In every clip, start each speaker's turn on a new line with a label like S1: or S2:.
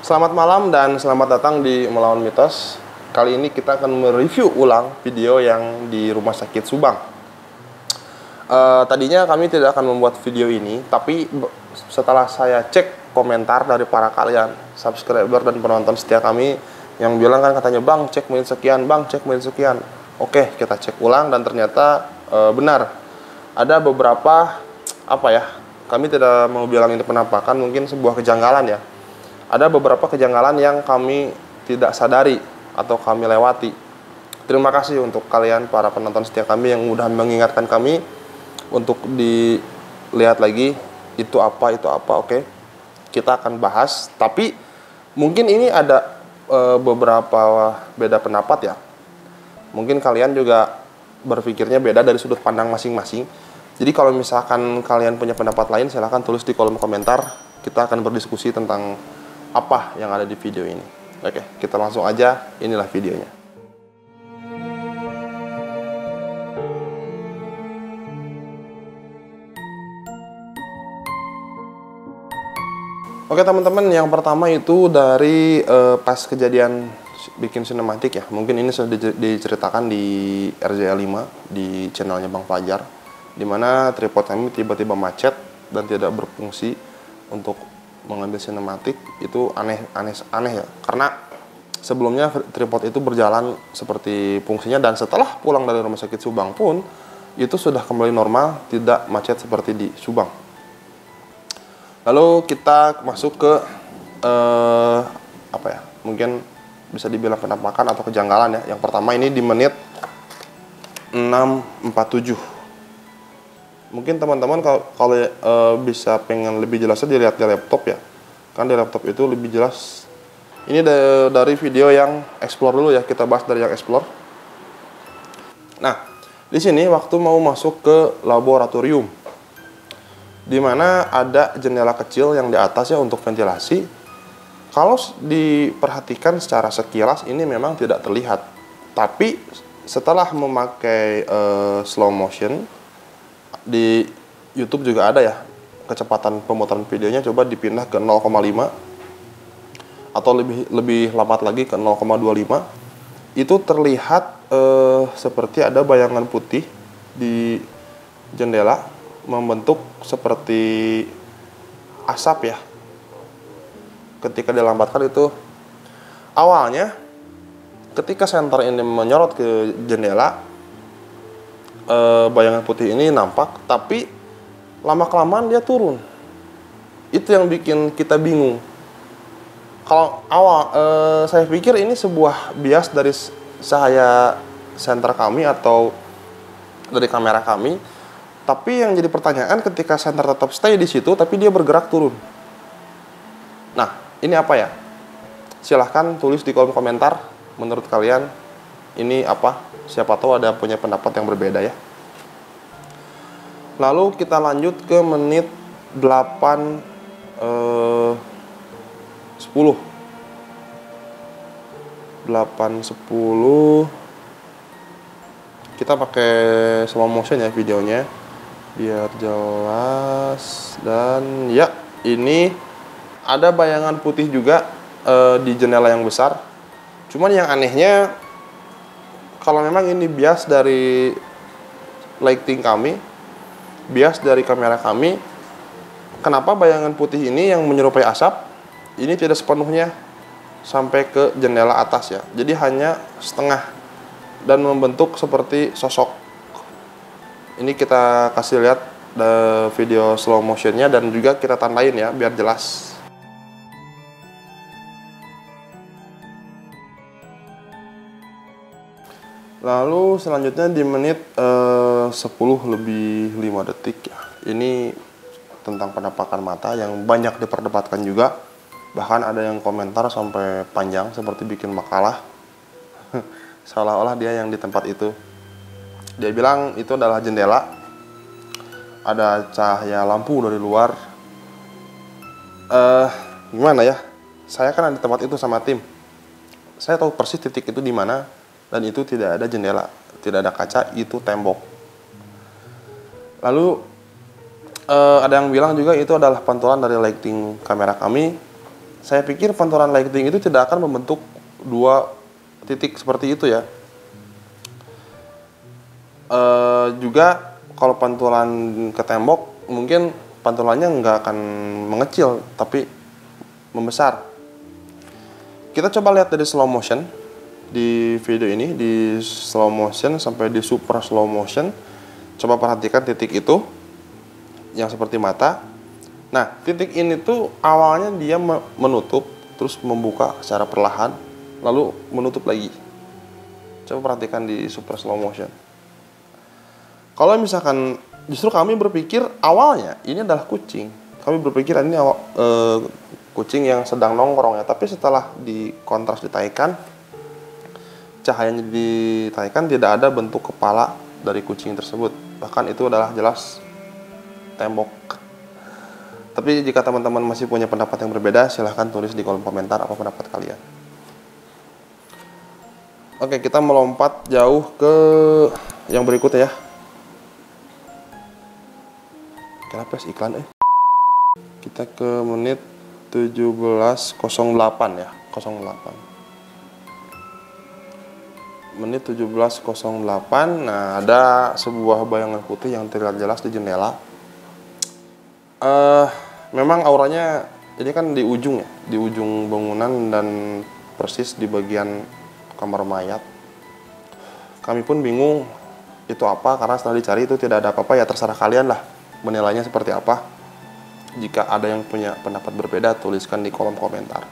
S1: Selamat malam dan selamat datang di Melawan Mitos. Kali ini kita akan mereview ulang video yang di Rumah Sakit Subang. Tadinya kami tidak akan membuat video ini, tapi setelah saya cek komentar dari para kalian, subscriber dan penonton setia kami, yang bilang kan katanya, "Bang, cek menit sekian, Bang, cek menit sekian." Oke, kita cek ulang dan ternyata benar. Ada beberapa, kami tidak mau bilang ini penampakan, mungkin sebuah kejanggalan ya. Ada beberapa kejanggalan yang kami tidak sadari atau kami lewati. Terima kasih untuk kalian para penonton setia kami yang mudah mengingatkan kami untuk dilihat lagi itu apa. Oke, kita akan bahas. Tapi mungkin ini ada beberapa beda pendapat ya. Mungkin kalian juga berpikirnya beda dari sudut pandang masing-masing. Jadi kalau misalkan kalian punya pendapat lain, silahkan tulis di kolom komentar. Kita akan berdiskusi tentang apa yang ada di video ini. Oke, kita langsung aja, inilah videonya. Oke teman-teman, yang pertama itu dari pas kejadian bikin sinematik ya. Mungkin ini sudah diceritakan di RJA 5 di channelnya Bang Fajar, dimana tripod kami tiba-tiba macet dan tidak berfungsi untuk mengambil sinematik. Itu aneh ya, karena sebelumnya tripod itu berjalan seperti fungsinya, dan setelah pulang dari Rumah Sakit Subang pun itu sudah kembali normal, tidak macet seperti di Subang. Lalu kita masuk ke mungkin bisa dibilang penampakan atau kejanggalan ya. Yang pertama ini di menit 6:47. Mungkin teman-teman kalau bisa pengen lebih jelasnya dilihat di laptop ya, kan di laptop itu lebih jelas. Ini dari video yang explore dulu ya, kita bahas dari yang explore. Nah, di sini waktu mau masuk ke laboratorium, dimana ada jendela kecil yang di atas ya untuk ventilasi. Kalau diperhatikan secara sekilas ini memang tidak terlihat, tapi setelah memakai slow motion di YouTube juga ada ya, kecepatan pemutaran videonya coba dipindah ke 0,5 atau lebih lambat lagi ke 0,25. Itu terlihat seperti ada bayangan putih di jendela membentuk seperti asap ya. Ketika dilambatkan itu, awalnya ketika senter ini menyorot ke jendela, bayangan putih ini nampak, tapi lama-kelamaan dia turun. Itu yang bikin kita bingung. Kalau awal saya pikir ini sebuah bias dari cahaya senter kami atau dari kamera kami. Tapi yang jadi pertanyaan, ketika senter tetap stay di situ tapi dia bergerak turun. Nah, ini apa ya? Silahkan tulis di kolom komentar menurut kalian ini apa? Siapa tahu ada punya pendapat yang berbeda ya. Lalu kita lanjut ke menit 8:10. Kita pakai slow motion ya videonya biar jelas. Dan ya, ini ada bayangan putih juga di jendela yang besar. Cuman yang anehnya, kalau memang ini bias dari lighting kami, bias dari kamera kami, kenapa bayangan putih ini yang menyerupai asap ini tidak sepenuhnya sampai ke jendela atas ya. Jadi hanya setengah dan membentuk seperti sosok. Ini kita kasih lihat video slow motionnya dan juga kita tandain ya biar jelas. Lalu selanjutnya di menit 10:05 ya. Ini tentang penampakan mata yang banyak diperdebatkan juga. Bahkan ada yang komentar sampai panjang seperti bikin makalah. Seolah-olah dia yang di tempat itu. Dia bilang itu adalah jendela. Ada cahaya lampu dari luar. Gimana ya? Saya kan ada di tempat itu sama tim. Saya tahu persis titik itu di mana. Dan itu tidak ada jendela, tidak ada kaca, itu tembok. Lalu ada yang bilang juga itu adalah pantulan dari lighting kamera kami saya pikir pantulan lighting itu tidak akan membentuk dua titik seperti itu ya. Juga kalau pantulan ke tembok mungkin pantulannya nggak akan mengecil tapi membesar. Kita coba lihat dari slow motion di video ini, di slow motion sampai di super slow motion. Coba perhatikan titik itu yang seperti mata. Nah, titik ini tuh awalnya dia menutup terus membuka secara perlahan lalu menutup lagi. Coba perhatikan di super slow motion. Kalau misalkan justru kami berpikir awalnya ini adalah kucing. Kami berpikir ini kucing yang sedang nongkrong ya. Tapi setelah di kontras ditaikan, cahayanya ditaikan, tidak ada bentuk kepala dari kucing tersebut. Bahkan itu adalah jelas tembok. Tapi jika teman-teman masih punya pendapat yang berbeda, silahkan tulis di kolom komentar apa pendapat kalian. Oke, kita melompat jauh ke yang berikutnya ya. Kenapa iklan Kita ke menit 17.08 ya, 08. Menit 17.08. Nah, ada sebuah bayangan putih yang terlihat jelas di jendela. Memang auranya ini kan di ujung ya, di ujung bangunan dan persis di bagian kamar mayat. Kami pun bingung itu apa, karena setelah dicari itu tidak ada apa-apa. Ya terserah kalian lah menilainya seperti apa. Jika ada yang punya pendapat berbeda, tuliskan di kolom komentar.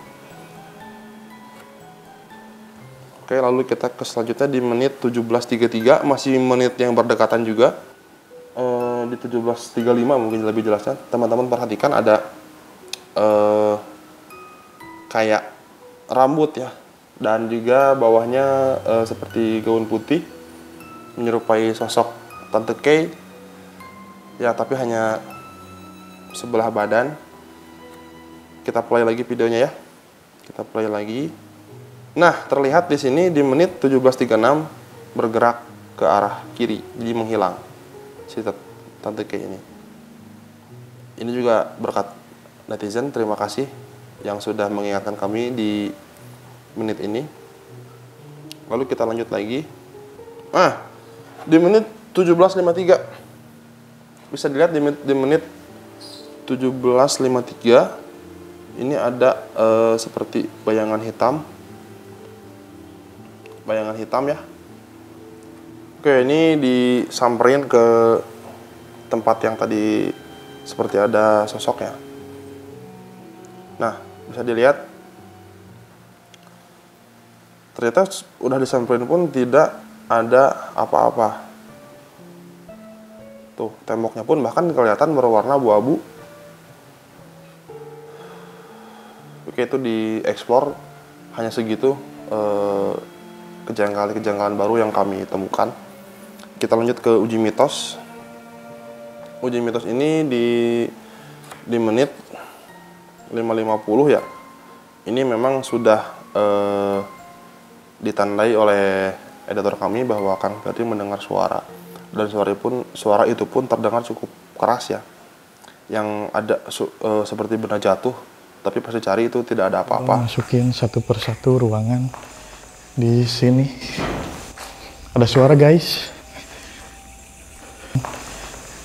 S1: Oke, lalu kita ke selanjutnya di menit 17.33, masih menit yang berdekatan juga. Di 17.35 mungkin lebih jelasnya. Teman-teman perhatikan ada kayak rambut ya, dan juga bawahnya seperti gaun putih menyerupai sosok Tante Kay ya, tapi hanya sebelah badan. Kita play lagi videonya ya. Kita play lagi. Nah, terlihat di sini di menit 17.36 bergerak ke arah kiri, jadi menghilang si Tante Kay ini. Ini juga berkat netizen, terima kasih yang sudah mengingatkan kami di menit ini. Lalu kita lanjut lagi. Di menit 17.53 bisa dilihat di menit 17.53 ini ada seperti bayangan hitam. Bayangan hitam ya. Oke, ini disamperin ke tempat yang tadi seperti ada sosok ya. Nah, bisa dilihat ternyata udah disamperin pun tidak ada apa-apa. Tuh, temboknya pun bahkan kelihatan berwarna abu-abu. Oke, itu dieksplor hanya segitu kejanggalan-kejanggalan baru yang kami temukan. Kita lanjut ke uji mitos. Uji mitos ini di menit 5.50 ya. Ini memang sudah ditandai oleh editor kami bahwa Kang Ferdi mendengar suara. Dan suara itu pun terdengar cukup keras ya, yang ada seperti benda jatuh, tapi pas dicari itu tidak ada apa-apa.
S2: Masukin satu persatu ruangan. Di sini ada suara guys.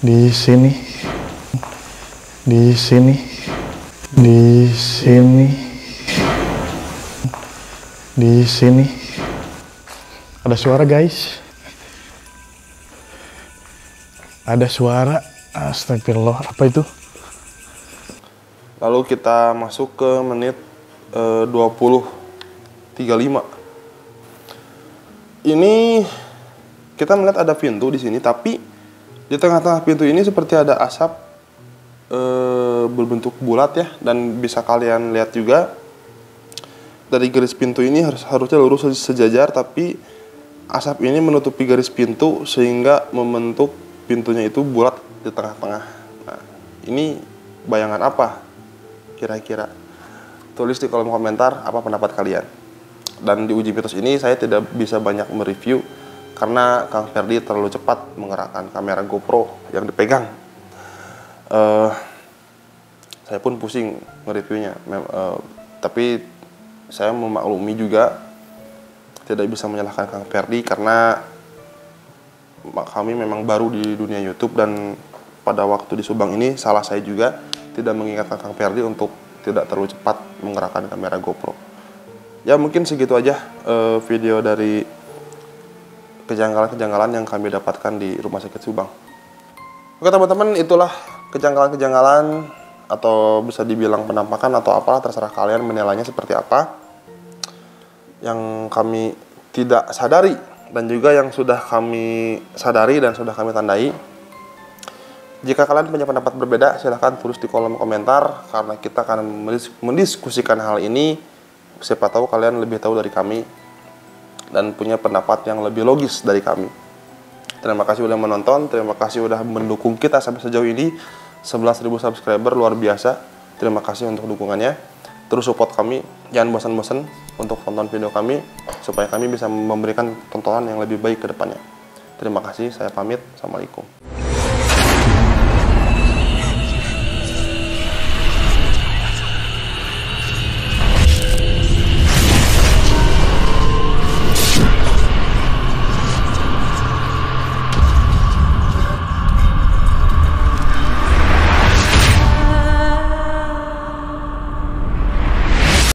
S2: Di sini, di sini, di sini, di sini ada suara guys. Ada suara, astagfirullah, apa itu?
S1: Lalu kita masuk ke menit 20.35. Ini kita melihat ada pintu di sini, tapi di tengah-tengah pintu ini seperti ada asap berbentuk bulat ya, dan bisa kalian lihat juga dari garis pintu ini harusnya lurus sejajar, tapi asap ini menutupi garis pintu sehingga membentuk pintunya itu bulat di tengah-tengah. Nah, ini bayangan apa kira-kira? Tulis di kolom komentar apa pendapat kalian. Dan di uji mitos ini saya tidak bisa banyak mereview karena Kang Ferdi terlalu cepat menggerakkan kamera GoPro yang dipegang. Saya pun pusing mereviewnya. Tapi saya memaklumi juga, tidak bisa menyalahkan Kang Ferdi karena kami memang baru di dunia YouTube, dan pada waktu di Subang ini salah saya juga tidak mengingatkan Kang Ferdi untuk tidak terlalu cepat menggerakkan kamera GoPro. Ya mungkin segitu aja video dari kejanggalan-kejanggalan yang kami dapatkan di Rumah Sakit Subang. Oke teman-teman, itulah kejanggalan-kejanggalan atau bisa dibilang penampakan atau apalah, terserah kalian menilainya seperti apa, yang kami tidak sadari dan juga yang sudah kami sadari dan sudah kami tandai. Jika kalian punya pendapat berbeda, silahkan tulis di kolom komentar, karena kita akan mendiskusikan hal ini. Siapa tahu kalian lebih tahu dari kami dan punya pendapat yang lebih logis dari kami. Terima kasih sudah menonton, terima kasih sudah mendukung kita sampai sejauh ini. 11.000 subscriber, luar biasa. Terima kasih untuk dukungannya. Terus support kami, jangan bosan-bosan untuk tonton video kami, supaya kami bisa memberikan tontonan yang lebih baik ke depannya. Terima kasih, saya pamit. Assalamualaikum.